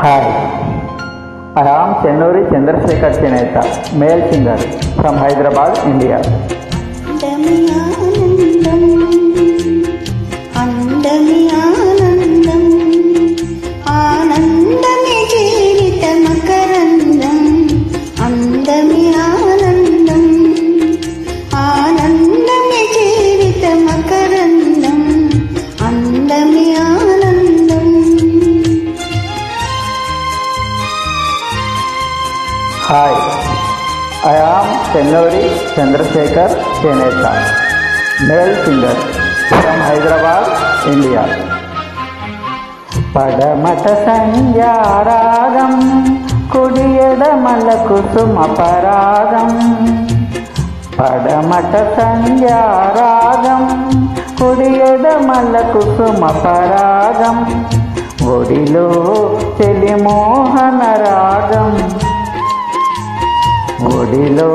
Hi, I am Chennuri Chandrasekhar Cheneta, male singer from Hyderabad, India. Hi, I am Chennuri Chandrasekhar Cheneta, male singer from Hyderabad, India. పడమట సంధ్యారాగం కుడియడమల కుసుమ పరాగం పడమట సంధ్యారాగం కుడియడమల కుసుమ పరాగం ఒడిలో చెలిమోహన రాగం ఒడిలో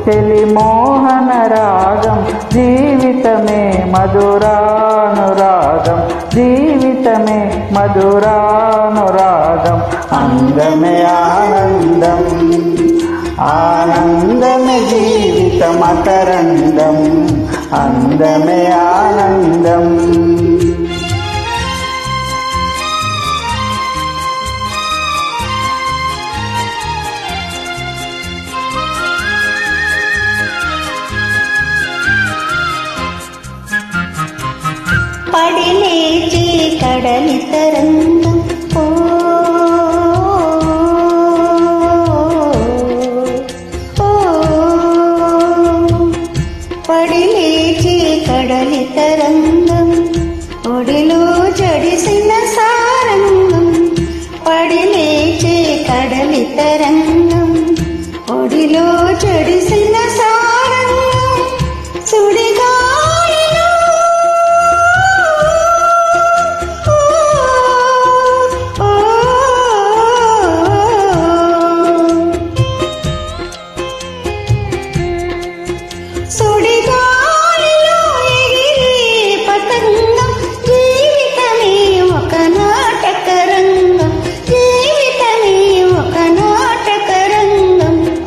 చెలిమోహన రాగం జీవితమే మధురానురాగం జీవితమే మధురానురాగం అందమే ఆనందం ఆనందమే జీవితమకరందం అందమే ఆనందం పడి లేచి కడలి తరంగం పడి లేచి కడలి తరంగం ఒడిలో జడిసిన సారంగం పడి లేచి కడలి తరంగం ఒడిలో జడిసిన సారంగం సుడిగా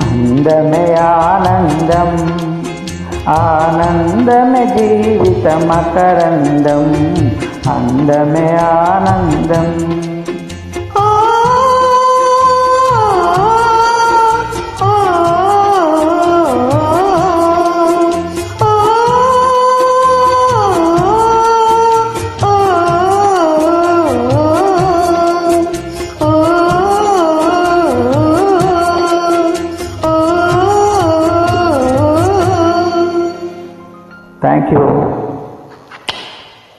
అందమే ఆనందం ఆనందమే జీవితమకరందం అందమే ఆనందం Thank you.